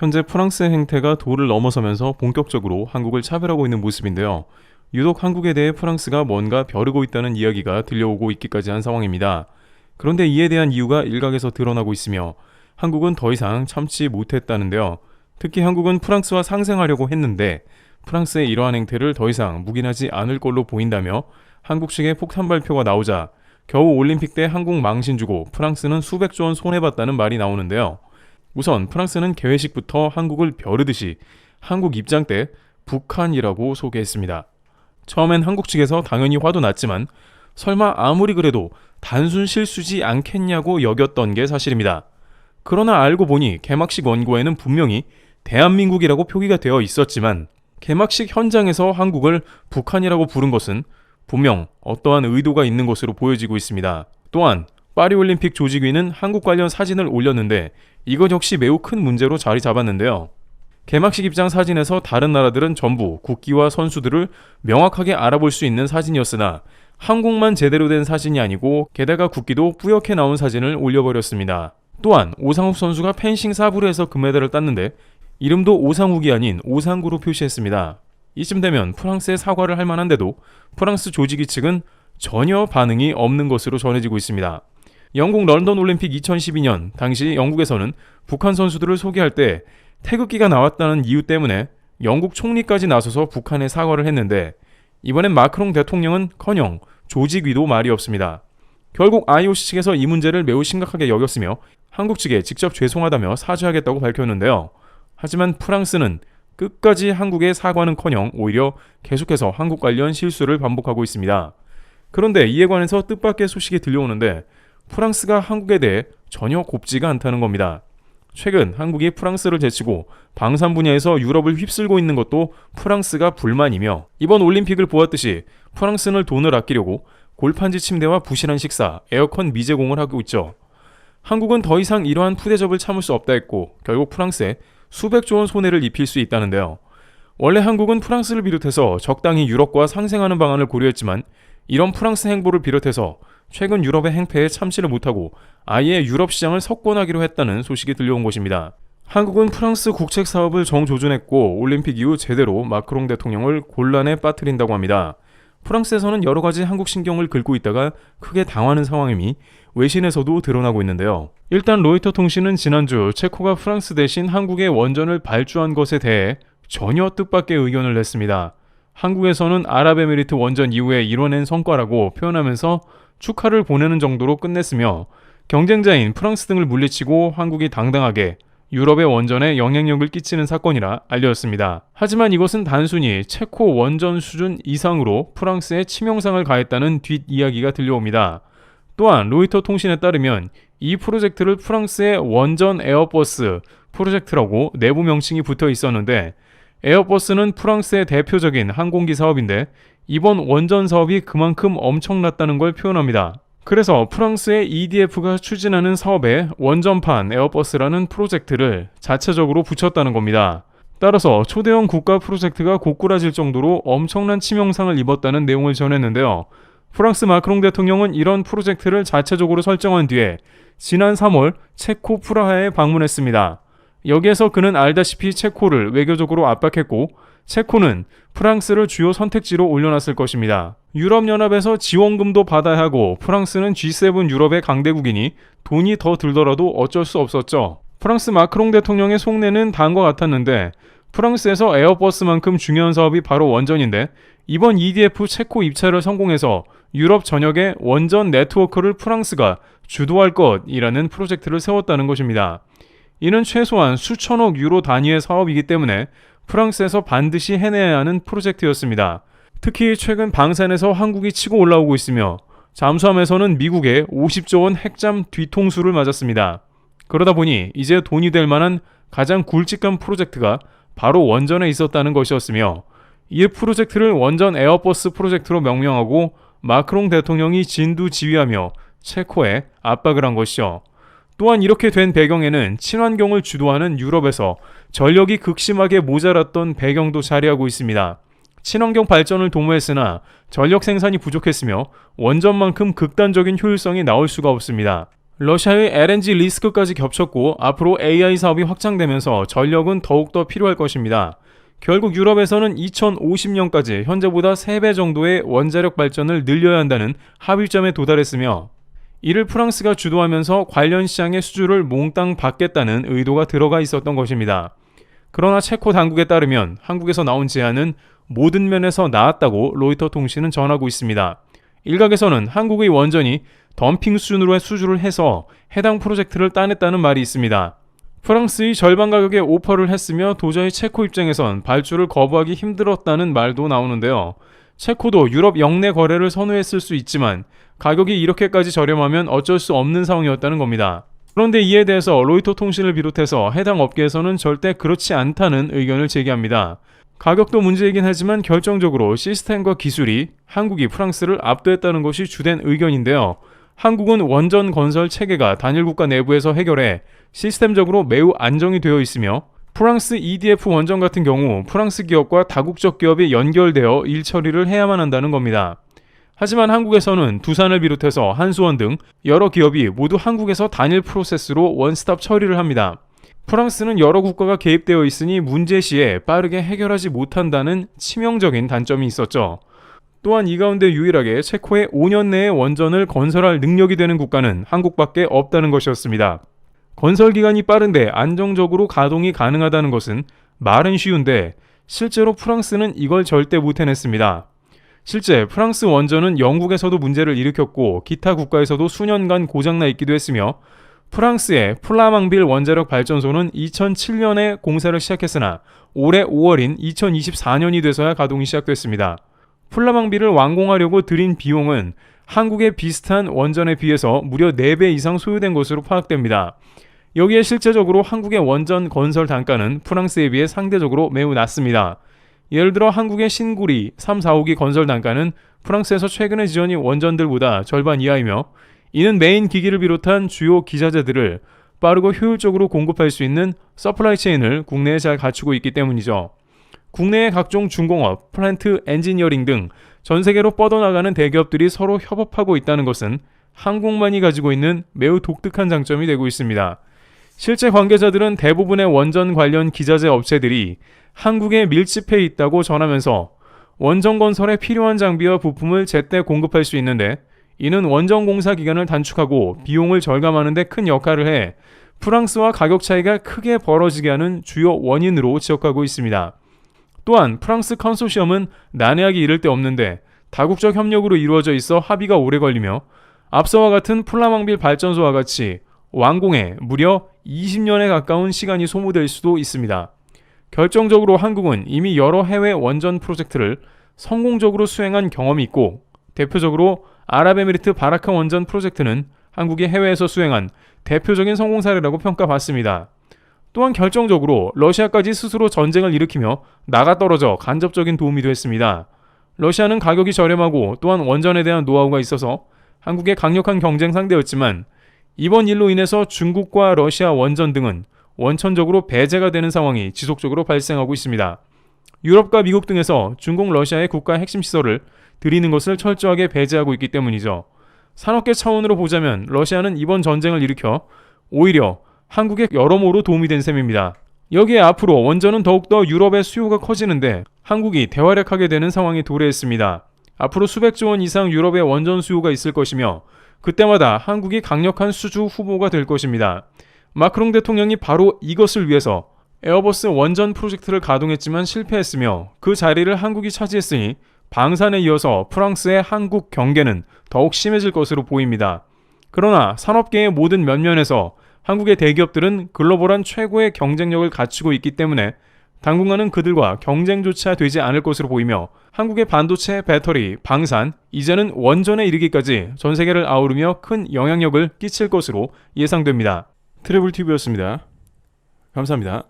현재 프랑스의 행태가 도를 넘어서면서 본격적으로 한국을 차별하고 있는 모습인데요. 유독 한국에 대해 프랑스가 뭔가 벼르고 있다는 이야기가 들려오고 있기까지 한 상황입니다. 그런데 이에 대한 이유가 일각에서 드러나고 있으며 한국은 더 이상 참지 못했다는데요. 특히 한국은 프랑스와 상생하려고 했는데 프랑스의 이러한 행태를 더 이상 묵인하지 않을 걸로 보인다며 한국 측의 폭탄 발표가 나오자 겨우 올림픽 때 한국 망신 주고 프랑스는 수백조 원 손해봤다는 말이 나오는데요. 우선 프랑스는 개회식부터 한국을 벼르듯이 한국 입장 때 북한이라고 소개했습니다. 처음엔 한국 측에서 당연히 화도 났지만 설마 아무리 그래도 단순 실수지 않겠냐고 여겼던 게 사실입니다. 그러나 알고 보니 개막식 원고에는 분명히 대한민국이라고 표기가 되어 있었지만 개막식 현장에서 한국을 북한이라고 부른 것은 분명 어떠한 의도가 있는 것으로 보여지고 있습니다. 또한 파리올림픽 조직위는 한국 관련 사진을 올렸는데 이것 역시 매우 큰 문제로 자리 잡았는데요. 개막식 입장 사진에서 다른 나라들은 전부 국기와 선수들을 명확하게 알아볼 수 있는 사진이었으나 한국만 제대로 된 사진이 아니고 게다가 국기도 뿌옇게 나온 사진을 올려버렸습니다. 또한 오상욱 선수가 펜싱 사브르에서 금메달을 땄는데 이름도 오상욱이 아닌 오상구로 표시했습니다. 이쯤 되면 프랑스에 사과를 할 만한데도 프랑스 조직위 측은 전혀 반응이 없는 것으로 전해지고 있습니다. 영국 런던 올림픽 2012년 당시 영국에서는 북한 선수들을 소개할 때 태극기가 나왔다는 이유 때문에 영국 총리까지 나서서 북한에 사과를 했는데 이번엔 마크롱 대통령은커녕 조직위도 말이 없습니다. 결국 IOC 측에서 이 문제를 매우 심각하게 여겼으며 한국 측에 직접 죄송하다며 사죄하겠다고 밝혔는데요. 하지만 프랑스는 끝까지 한국의 사과는커녕 오히려 계속해서 한국 관련 실수를 반복하고 있습니다. 그런데 이에 관해서 뜻밖의 소식이 들려오는데 프랑스가 한국에 대해 전혀 곱지가 않다는 겁니다. 최근 한국이 프랑스를 제치고 방산 분야에서 유럽을 휩쓸고 있는 것도 프랑스가 불만이며 이번 올림픽을 보았듯이 프랑스는 돈을 아끼려고 골판지 침대와 부실한 식사, 에어컨 미제공을 하고 있죠. 한국은 더 이상 이러한 푸대접을 참을 수 없다 했고 결국 프랑스에 수백조 원 손해를 입힐 수 있다는데요. 원래 한국은 프랑스를 비롯해서 적당히 유럽과 상생하는 방안을 고려했지만 이런 프랑스 행보를 비롯해서 최근 유럽의 행패에 참지를 못하고 아예 유럽 시장을 석권하기로 했다는 소식이 들려온 것입니다. 한국은 프랑스 국책 사업을 정조준했고 올림픽 이후 제대로 마크롱 대통령을 곤란에 빠뜨린다고 합니다. 프랑스에서는 여러 가지 한국 신경을 긁고 있다가 크게 당하는 상황임이 외신에서도 드러나고 있는데요. 일단 로이터 통신은 지난주 체코가 프랑스 대신 한국의 원전을 발주한 것에 대해 전혀 뜻밖의 의견을 냈습니다. 한국에서는 아랍에미리트 원전 이후에 이뤄낸 성과라고 표현하면서 축하를 보내는 정도로 끝냈으며 경쟁자인 프랑스 등을 물리치고 한국이 당당하게 유럽의 원전에 영향력을 끼치는 사건이라 알려졌습니다. 하지만 이것은 단순히 체코 원전 수준 이상으로 프랑스에 치명상을 가했다는 뒷이야기가 들려옵니다. 또한 로이터 통신에 따르면 이 프로젝트를 프랑스의 원전 에어버스 프로젝트라고 내부 명칭이 붙어 있었는데 에어버스는 프랑스의 대표적인 항공기 사업인데 이번 원전 사업이 그만큼 엄청났다는 걸 표현합니다. 그래서 프랑스의 EDF가 추진하는 사업에 원전판 에어버스라는 프로젝트를 자체적으로 붙였다는 겁니다. 따라서 초대형 국가 프로젝트가 고꾸라질 정도로 엄청난 치명상을 입었다는 내용을 전했는데요. 프랑스 마크롱 대통령은 이런 프로젝트를 자체적으로 설정한 뒤에 지난 3월 체코 프라하에 방문했습니다. 여기에서 그는 알다시피 체코를 외교적으로 압박했고 체코는 프랑스를 주요 선택지로 올려놨을 것입니다. 유럽연합에서 지원금도 받아야 하고 프랑스는 G7 유럽의 강대국이니 돈이 더 들더라도 어쩔 수 없었죠. 프랑스 마크롱 대통령의 속내는 다음과 같았는데 프랑스에서 에어버스만큼 중요한 사업이 바로 원전인데 이번 EDF 체코 입찰을 성공해서 유럽 전역의 원전 네트워크를 프랑스가 주도할 것이라는 프로젝트를 세웠다는 것입니다. 이는 최소한 수천억 유로 단위의 사업이기 때문에 프랑스에서 반드시 해내야 하는 프로젝트였습니다. 특히 최근 방산에서 한국이 치고 올라오고 있으며 잠수함에서는 미국의 50조 원 핵잠 뒤통수를 맞았습니다. 그러다 보니 이제 돈이 될 만한 가장 굵직한 프로젝트가 바로 원전에 있었다는 것이었으며 이 프로젝트를 원전 에어버스 프로젝트로 명명하고 마크롱 대통령이 진두지휘하며 체코에 압박을 한 것이죠. 또한 이렇게 된 배경에는 친환경을 주도하는 유럽에서 전력이 극심하게 모자랐던 배경도 자리하고 있습니다. 친환경 발전을 도모했으나 전력 생산이 부족했으며 원전만큼 극단적인 효율성이 나올 수가 없습니다. 러시아의 LNG 리스크까지 겹쳤고 앞으로 AI 사업이 확장되면서 전력은 더욱더 필요할 것입니다. 결국 유럽에서는 2050년까지 현재보다 3배 정도의 원자력 발전을 늘려야 한다는 합의점에 도달했으며 이를 프랑스가 주도하면서 관련 시장의 수주를 몽땅 받겠다는 의도가 들어가 있었던 것입니다. 그러나 체코 당국에 따르면 한국에서 나온 제안은 모든 면에서 나았다고 로이터 통신은 전하고 있습니다. 일각에서는 한국의 원전이 덤핑 수준으로 수주를 해서 해당 프로젝트를 따냈다는 말이 있습니다. 프랑스의 절반 가격에 오퍼를 했으며 도저히 체코 입장에선 발주를 거부하기 힘들었다는 말도 나오는데요. 체코도 유럽 역내 거래를 선호했을 수 있지만 가격이 이렇게까지 저렴하면 어쩔 수 없는 상황이었다는 겁니다. 그런데 이에 대해서 로이터 통신을 비롯해서 해당 업계에서는 절대 그렇지 않다는 의견을 제기합니다. 가격도 문제이긴 하지만 결정적으로 시스템과 기술이 한국이 프랑스를 압도했다는 것이 주된 의견인데요. 한국은 원전 건설 체계가 단일 국가 내부에서 해결해 시스템적으로 매우 안정이 되어 있으며 프랑스 EDF 원전 같은 경우 프랑스 기업과 다국적 기업이 연결되어 일 처리를 해야만 한다는 겁니다. 하지만 한국에서는 두산을 비롯해서 한수원 등 여러 기업이 모두 한국에서 단일 프로세스로 원스톱 처리를 합니다. 프랑스는 여러 국가가 개입되어 있으니 문제 시에 빠르게 해결하지 못한다는 치명적인 단점이 있었죠. 또한 이 가운데 유일하게 체코에 5년 내에 원전을 건설할 능력이 되는 국가는 한국밖에 없다는 것이었습니다. 건설 기간이 빠른데 안정적으로 가동이 가능하다는 것은 말은 쉬운데 실제로 프랑스는 이걸 절대 못 해냈습니다. 실제 프랑스 원전은 영국에서도 문제를 일으켰고 기타 국가에서도 수년간 고장나 있기도 했으며 프랑스의 플라망빌 원자력 발전소는 2007년에 공사를 시작했으나 올해 5월인 2024년이 돼서야 가동이 시작됐습니다. 플라망빌을 완공하려고 들인 비용은 한국의 비슷한 원전에 비해서 무려 4배 이상 소요된 것으로 파악됩니다. 여기에 실제적으로 한국의 원전 건설 단가는 프랑스에 비해 상대적으로 매우 낮습니다. 예를 들어 한국의 신구리 3, 4호기 건설 단가는 프랑스에서 최근에 지어진 원전들보다 절반 이하이며 이는 메인 기기를 비롯한 주요 기자재들을 빠르고 효율적으로 공급할 수 있는 서플라이 체인을 국내에 잘 갖추고 있기 때문이죠. 국내의 각종 중공업, 플랜트 엔지니어링 등 전 세계로 뻗어나가는 대기업들이 서로 협업하고 있다는 것은 한국만이 가지고 있는 매우 독특한 장점이 되고 있습니다. 실제 관계자들은 대부분의 원전 관련 기자재 업체들이 한국에 밀집해 있다고 전하면서 원전 건설에 필요한 장비와 부품을 제때 공급할 수 있는데 이는 원전 공사 기간을 단축하고 비용을 절감하는 데 큰 역할을 해 프랑스와 가격 차이가 크게 벌어지게 하는 주요 원인으로 지적하고 있습니다. 또한 프랑스 컨소시엄은 난해하기 이를 데 없는데 다국적 협력으로 이루어져 있어 합의가 오래 걸리며 앞서와 같은 플라망빌 발전소와 같이 완공에 무려 20년에 가까운 시간이 소모될 수도 있습니다. 결정적으로 한국은 이미 여러 해외 원전 프로젝트를 성공적으로 수행한 경험이 있고 대표적으로 아랍에미리트 바라카 원전 프로젝트는 한국이 해외에서 수행한 대표적인 성공 사례라고 평가받습니다. 또한 결정적으로 러시아까지 스스로 전쟁을 일으키며 나가떨어져 간접적인 도움이 됐습니다. 러시아는 가격이 저렴하고 또한 원전에 대한 노하우가 있어서 한국의 강력한 경쟁 상대였지만 이번 일로 인해서 중국과 러시아 원전 등은 원천적으로 배제가 되는 상황이 지속적으로 발생하고 있습니다. 유럽과 미국 등에서 중국, 러시아의 국가 핵심 시설을 들이는 것을 철저하게 배제하고 있기 때문이죠. 산업계 차원으로 보자면 러시아는 이번 전쟁을 일으켜 오히려 한국에 여러모로 도움이 된 셈입니다. 여기에 앞으로 원전은 더욱더 유럽의 수요가 커지는데 한국이 대활약하게 되는 상황이 도래했습니다. 앞으로 수백조 원 이상 유럽의 원전 수요가 있을 것이며 그때마다 한국이 강력한 수주 후보가 될 것입니다. 마크롱 대통령이 바로 이것을 위해서 에어버스 원전 프로젝트를 가동했지만 실패했으며 그 자리를 한국이 차지했으니 방산에 이어서 프랑스의 한국 경계는 더욱 심해질 것으로 보입니다. 그러나 산업계의 모든 면면에서 한국의 대기업들은 글로벌한 최고의 경쟁력을 갖추고 있기 때문에 당분간은 그들과 경쟁조차 되지 않을 것으로 보이며 한국의 반도체, 배터리, 방산, 이제는 원전에 이르기까지 전 세계를 아우르며 큰 영향력을 끼칠 것으로 예상됩니다. 트래블TV였습니다. 감사합니다.